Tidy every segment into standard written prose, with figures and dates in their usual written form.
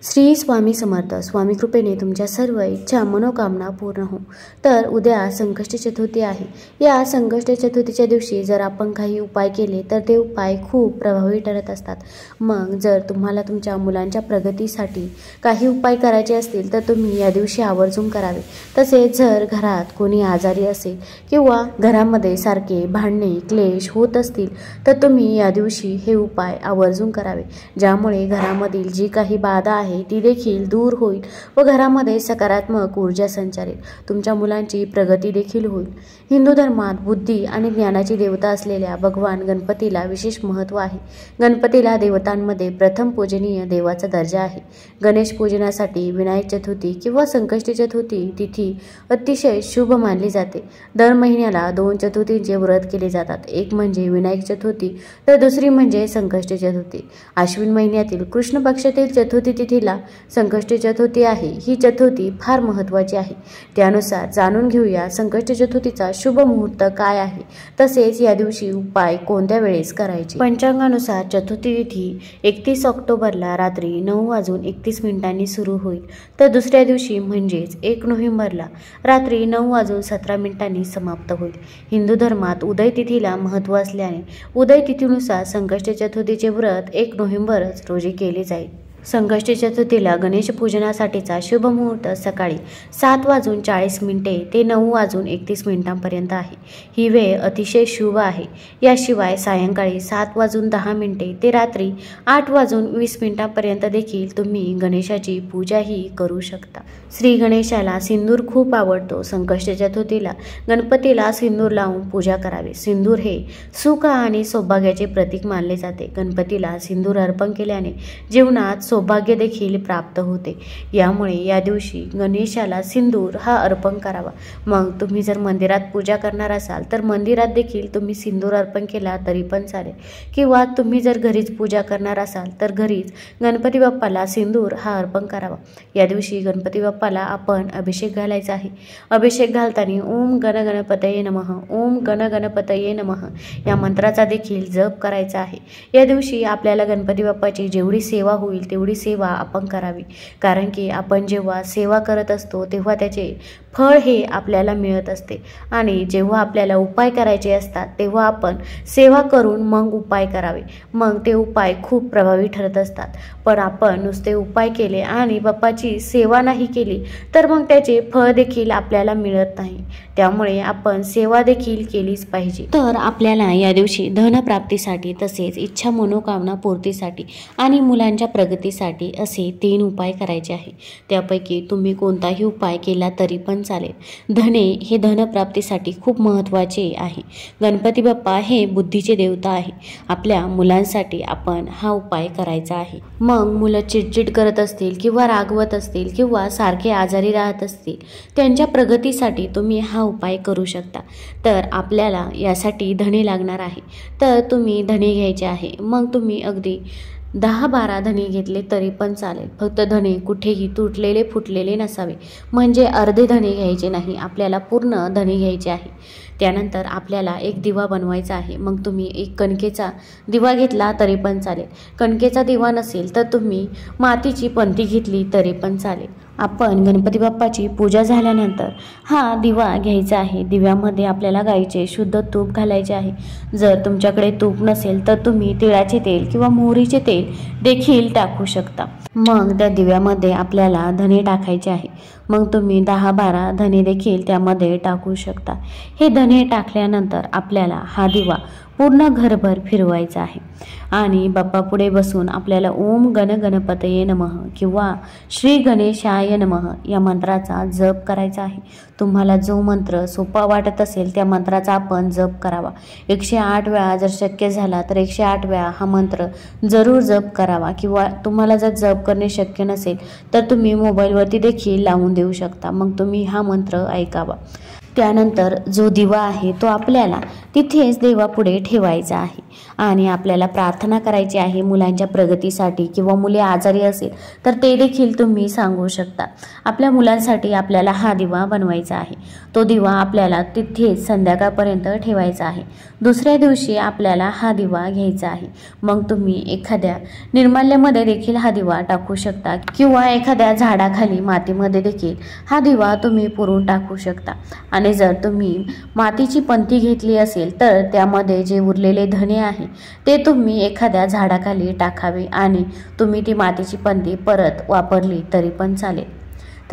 श्री स्वामी समर्थ. स्वामी कृपेने तुमच्या सर्व इच्छा मनोकामना पूर्ण हो. तर उद्या संकष्टी चतुर्थी आहे. या संकष्टी चतुर्थीच्या दिवशी जर आपण काही उपाय केले तर ते उपाय खूप प्रभावी ठरत असतात. मग जर तुम्हाला तुमच्या मुलांच्या प्रगतीसाठी काही उपाय करायचे असतील तर तुम्ही या दिवशी आवर्जून करावे. तसेच जर घरात कोणी आजारी असेल किंवा घरामध्ये सारखे भांडणे क्लेश होत असतील तर तुम्ही या दिवशी हे उपाय आवर्जून करावे, ज्यामुळे घरामधील जी काही बाधा आहे ती देखील दूर होईल व घरामध्ये सकारात्मक ऊर्जा संचारेल. तुमच्या मुलांची प्रगती देखील होईल. हिंदू धर्मात बुद्धी आणि ज्ञानाची देवता असलेल्या भगवान गणपतीला विशेष महत्त्व आहे. गणपतीला देवतांमध्ये प्रथम पूजनीय देवाचा दर्जा आहे. गणेश पूजनासाठी विनायक चतुर्थी किंवा संकष्टी चतुर्थी तिथी अतिशय शुभ मानली जाते. दर महिन्याला 2 चतुर्थींचे व्रत केले जातात. एक म्हणजे विनायक चतुर्थी तर दुसरी म्हणजे संकष्टी चतुर्थी. आश्विन महिन्यातील कृष्ण पक्षातील चतुर्थी तिथीला संकष्टी चतुर्थी आहे. ही चतुर्थी फार महत्त्वाची आहे. त्यानुसार जाणून घेऊया संकष्टी चतुर्थीचा शुभ मुहूर्त काय आहे, तसेच या दिवशी उपाय कोणत्या वेळेस करायचे. पंचांगानुसार चतुर्थी तिथी 31 ऑक्टोबरला रात्री 9:31 सुरू होईल तर दुसऱ्या दिवशी म्हणजेच 1 नोव्हेंबरला रात्री 9:17 समाप्त होईल. हिंदू धर्मात उदय तिथीला महत्त्व असल्याने उदय तिथीनुसार संकष्टी चतुर्थीचे व्रत 1 नोव्हेंबरच रोजी केले जाईल. संकष्टी चतुर्थीला गणेश पूजनासाठीचा शुभ मुहूर्त सकाळी 7:40 ते 9:31 आहे. ही वेळ अतिशय शुभ आहे. याशिवाय सायंकाळी 7:10 ते रात्री 8:20 देखील तुम्ही गणेशाची पूजाही करू शकता. श्री गणेशाला सिंदूर खूप आवडतो. संकष्टी चतुर्थीला गणपतीला सिंदूर लावून पूजा करावी. सिंदूर हे सुख आणि सौभाग्याचे प्रतीक मानले जाते. गणपतीला सिंदूर अर्पण केल्याने जीवनात सौभाग्य देखील प्राप्त होते. यामुळे या दिवशी गणेशाला सिंदूर हा अर्पण करावा. मग तुम्ही जर मंदिरात पूजा करणार असाल तर मंदिरात देखील तुम्ही सिंदूर अर्पण केला तरी पण चालेल, किंवा तुम्ही जर घरीच पूजा करणार असाल तर घरीच गणपती बाप्पाला सिंदूर हा अर्पण करावा. या दिवशी गणपती बाप्पाला आपण अभिषेक घालायचा आहे. अभिषेक घालताना ओम गण गणपतये नमः, ओम गण गणपतये नमः या मंत्राचा देखील जप करायचा आहे. या दिवशी आपल्याला गणपती बाप्पाची जेवढी सेवा होईल तेवढी सेवा आपण करावी, कारण की आपण जेव्हा सेवा करत असतो तेव्हा त्याचे फळ हे आपल्याला मिळत असते. आणि जेव्हा आपल्याला उपाय करायचे असतात तेव्हा आपण सेवा करून मग उपाय करावे. मग ते उपाय खूप प्रभावी ठरत असतात. पण आपण नुसते उपाय केले आणि बाप्पाची सेवा नाही केली तर मग त्याचे फळ देखील आपल्याला मिळत नाही. त्यामुळे आपण सेवा देखील केलीच पाहिजे. तर आपल्याला या दिवशी धनप्राप्तीसाठी तसेच इच्छा मनोकामना पूर्तीसाठी आणि मुलांच्या प्रगतीसाठी असे 3 उपाय करायचे आहे. त्यापैकी तुम्ही कोणताही उपाय केला तरी पण चालेल. धने हे धनप्राप्तीसाठी खूप महत्त्वाचे आहे. गणपती बाप्पा हे बुद्धीचे देवता आहे. आपल्या मुलांसाठी आपण हा उपाय करायचा आहे. मग मुलं चिडचिड करत असतील किंवा रागवत असतील किंवा सारखे आजारी राहत असतील, त्यांच्या प्रगतीसाठी तुम्ही हा उपाय करू शकता. तर आपल्याला यासाठी धने लागणार आहे. तर तुम्ही धने घ्यायचे आहे. मग तुम्ही अगदी 10-12 धणे घेतले तरी पण चालेल. फक्त धणे कुठेही तुटलेले फुटलेले नसावे, म्हणजे अर्धे धणे घ्यायचे नाही. आपल्याला पूर्ण धणे घ्यायचे आहे. त्यानंतर आपल्याला एक दिवा बनवायचा आहे. मग तुम्ही एक कणकेचा दिवा घेतला तरी पण चालेल. कणकेचा दिवा नसेल तर तुम्ही मातीची पंती घेतली तरी पण चालेल. आपण गणपती बाप्पाची पूजा झाल्यानंतर हा दिवा घ्यायचा आहे. दिव्यामध्ये आपल्याला गाईचे शुद्ध तूप घालायचे आहे. जर तुमच्याकडे तूप नसेल तर तुम्ही तिळाचे तेल किंवा मोहरीचे तेल देखील टाकू शकता. मग त्या दिव्यामध्ये आपल्याला धने टाकायचे आहे. मग तुम्ही 10-12 धने देखील त्यामध्ये टाकू शकता. हे धने टाकल्यानंतर आपल्याला हा दिवा पूर्ण घरभर फिरवायचा आहे आणि बाप्पा पुढे बसून आपल्याला ओम गण गणपतये नमः किंवा श्री गणेशाय नमः या मंत्राचा जप करायचा आहे. तुम्हाला जो मंत्र सोपा वाटत असेल त्या मंत्राचा आपण जप करावा. 108 वेळा जर शक्य झाला तर 108 वेळा हा मंत्र जरूर जप करावा. किंवा तुम्हाला जर जप करणे शक्य नसेल तर तुम्ही मोबाईलवरती देखील लावून देऊ शकता. मग तुम्ही हा मंत्र ऐकावा. त्यानंतर जो दिवा आहे तो आपल्याला तिथेच देवापुढे ठेवायचा आहे आणि आपल्याला प्रार्थना करायची आहे मुलांच्या प्रगतीसाठी, किंवा मुले आजारी असेल तर ते देखील तुम्ही सांगू शकता. आपल्या मुलांसाठी आपल्याला हा दिवा बनवायचा आहे. तो दिवा आपल्याला तिथेच संध्याकाळपर्यंत ठेवायचा आहे. दुसऱ्या दिवशी आपल्याला हा दिवा घ्यायचा आहे. मग तुम्ही एखाद्या निर्माल्यामध्ये देखील हा दिवा टाकू शकता, किंवा एखाद्या झाडाखाली मातीमध्ये देखील हा दिवा तुम्ही पुरून टाकू शकता. आणि जर तुम्ही मातीची पंती घेतली असेल तर त्यामध्ये जे उरलेले धणे आहे ते तुम्ही एखाद्या झाडाखाली टाकावे आणि तुम्ही ती मातीची पंती परत वापरली तरी पण चालेल.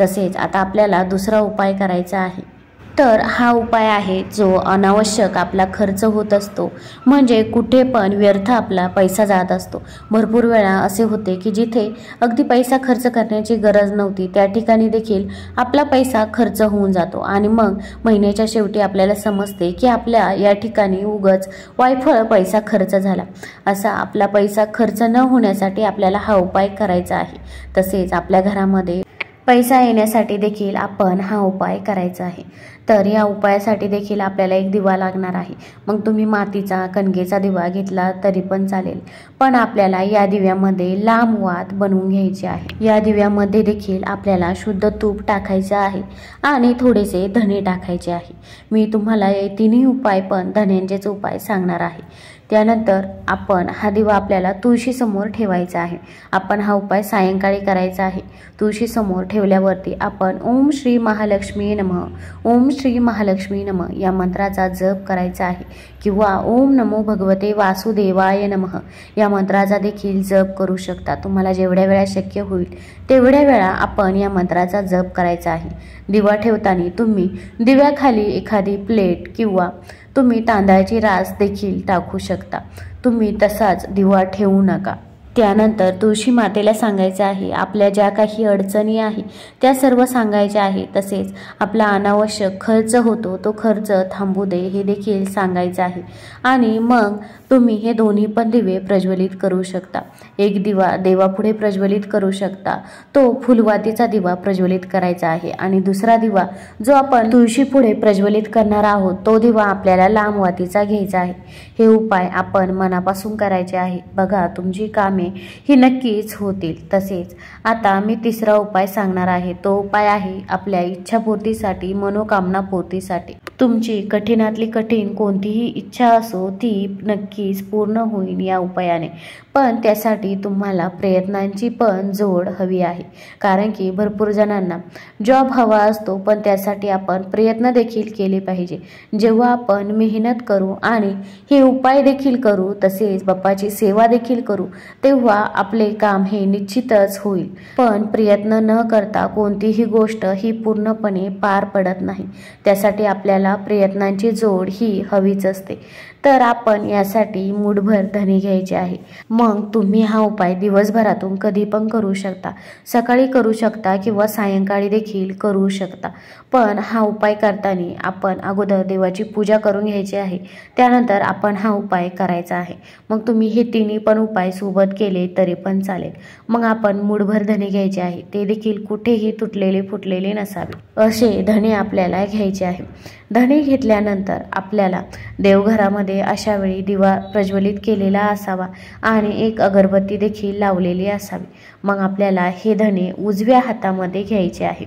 तसेच आता आपल्याला दुसरा उपाय करायचा आहे. तर हा उपाय आहे जो अनावश्यक आपला खर्च होत असतो, म्हणजे कुठे पण व्यर्थ आपला पैसा जात असतो. भरपूर वेळा असे होते की जिथे अगदी पैसा खर्च करण्याची गरज नव्हती त्या ठिकाणी देखील आपला पैसा खर्च होऊन जातो आणि मग महिन्याच्या शेवटी आपल्याला समजते की आपल्या या ठिकाणी उगाच वायफळ पैसा खर्च झाला. असा आपला पैसा खर्च न होण्यासाठी आपल्याला हा उपाय करायचा आहे. तसेच आपल्या घरामध्ये पैसा येण्यासाठी देखील आपण हा उपाय करायचा आहे. तर या उपायासाठी देखील आपल्याला एक दिवा लागणार आहे. मग तुम्ही मातीचा कणकेचा दिवा घेतला तरी पण चालेल, पण आपल्याला या दिव्यामध्ये लांब वात बनवून घ्यायची आहे. या दिव्यामध्ये देखील आपल्याला शुद्ध तूप टाकायचे आहे आणि थोडेसे धणे टाकायचे आहे. मी तुम्हाला हे तिन्ही उपाय पण धण्यांचेच उपाय सांगणार आहे. त्यानंतर आपण हा दिवा आपल्याला तुळशीसमोर ठेवायचा आहे. आपण हा उपाय सायंकाळी करायचा आहे. तुळशीसमोर ठेवल्यावरती आपण ओम श्री महालक्ष्मी नमः, ओम श्री महालक्ष्मी नमः या मंत्राचा जप करायचा आहे, किंवा ओम नमो भगवते वासुदेवाय नमः या मंत्राचा देखील जप करू शकता. तुम्हाला जेवढ्या वेळा शक्य होईल तेवढ्या वेळा आपण या मंत्राचा जप करायचा आहे. दिवा ठेवताना तुम्ही दिव्याखाली एखादी प्लेट किंवा तुम्ही तांदळाची रास देखील टाकू शकता. तुम्ही तसाच दिवा ठेवू नका. त्यानंतर तुळशी मातेला सांगायचं आहे आपल्या ज्या काही अडचणी आहे त्या सर्व सांगायच्या आहे. तसेच आपला अनावश्यक खर्च होतो तो खर्च थांबू दे हे देखील सांगायचं आहे. आणि मग तुम्ही हे दोन्ही पण दिवे प्रज्वलित करू शकता. एक दिवा देवापुढे प्रज्वलित करू शकता, तो फुलवातीचा दिवा प्रज्वलित करायचा आहे. आणि दुसरा दिवा जो आपण तुळशीपुढे प्रज्वलित करणार आहोत तो दिवा आपल्याला लांब वातीचा घ्यायचा आहे. हे उपाय आपण मनापासून करायचे आहे. बघा तुमची कामे ही नक्कीच होतील. तसेच आता मी तिसरा उपाय सांगणार आहे. तो उपाय आहे आपल्या इच्छापूर्तीसाठी, मनोकामना पूर्तीसाठी. तुमची कठीणातली कठीण कोणतीही इच्छा असो ती नक्कीच पूर्ण होईल या उपायाने. पण त्यासाठी तुम्हाला प्रयत्नांची पण जोड हवी आहे. कारण की भरपूर जणांना जॉब हवा असतो, पण त्यासाठी आपण प्रयत्न देखील केले पाहिजे. जेव्हा आपण मेहनत करू आणि हे उपाय देखील करू, तसेच बाप्पाची सेवा देखील करू, तेव्हा आपले काम हे निश्चितच होईल. पण प्रयत्न न करता कोणतीही गोष्ट ही पूर्णपणे पार पडत नाही. त्यासाठी आपल्याला प्रयत्नांची जोड ही हवीच असते. तर आपण यासाठी मूठभर धणे घ्यायचे आहे. मग तुम्ही हा उपाय दिवसभरातून कधी पण करू शकता. सकाळी करू शकता किंवा सायंकाळी देखील करू शकता. पण हा उपाय करताना आपण अगोदर देवाची पूजा करून घ्यायची आहे. त्यानंतर आपण हा उपाय करायचा आहे. मग तुम्ही हे तिन्ही पण उपाय सोबत केले तरी पण चालेल. मग आपण मूठभर धणे घ्यायचे आहे. ते देखील कुठेही तुटलेले फुटलेले नसावे असे धणे आपल्याला घ्यायचे आहे. धणे घेतल्यानंतर आपल्याला देवघरामध्ये अशा वेळी दिवा प्रज्वलित केलेला असावा आणि एक अगरबत्ती देखील लावलेली असावी. मग आपल्याला हे धणे उजव्या हातामध्ये घ्यायचे आहे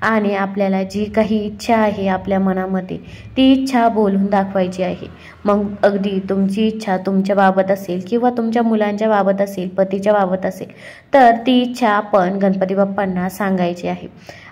आणि आपल्याला जी काही इच्छा आहे आपल्या मनामध्ये ती इच्छा बोलून दाखवायची आहे. मग अगदी तुमची इच्छा तुमच्या बाबत असेल किंवा तुमच्या मुलांच्या बाबत असेल, पतीच्या बाबत असेल, तर ती इच्छा आपण गणपती बाप्पांना सांगायची आहे.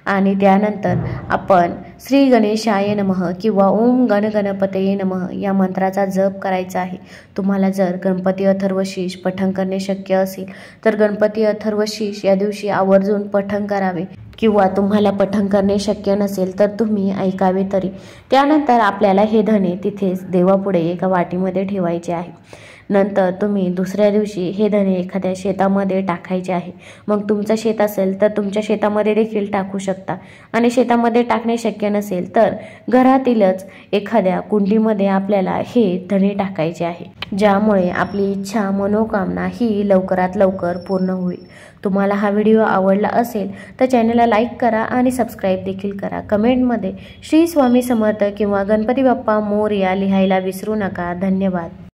आणि त्यानंतर आपण श्री गणेशाय नमः किंवा ओम गण गणपतये नमः या मंत्राचा जप करायचा आहे. तुम्हाला जर गणपती अथर्वशीष पठण करणे शक्य असेल तर गणपती अथर्वशीष या दिवशी आवर्जून पठण करावे, किंवा तुम्हाला पठण करणे शक्य नसेल तर तुम्ही ऐकावे तरी. त्यानंतर आपल्याला हे धणे तिथेच देवापुढे एका वाटीमध्ये ठेवायचे आहे. नंतर तुम्ही दुसऱ्या दिवशी हे धणे एखाद्या शेतामध्ये टाकायचे आहे। मग तुमचं शेत असेल तर तुमच्या शेतामध्ये देखील टाकू शकता आणि शेतामध्ये टाकणे शक्य नसेल तर घरातीलच एखाद्या कुंडीमध्ये आपल्याला हे धणे टाकायचे आहे, ज्यामुळे आपली इच्छा मनोकामना ही लवकरात लवकर पूर्ण होईल। तुम्हाला हा व्हिडिओ आवडला असेल तर चॅनलला लाईक करा आणि सबस्क्राईब देखील करा। कमेंटमध्ये श्री स्वामी समर्थ किंवा गणपती बाप्पा मोरया लिहायला विसरू नका। धन्यवाद।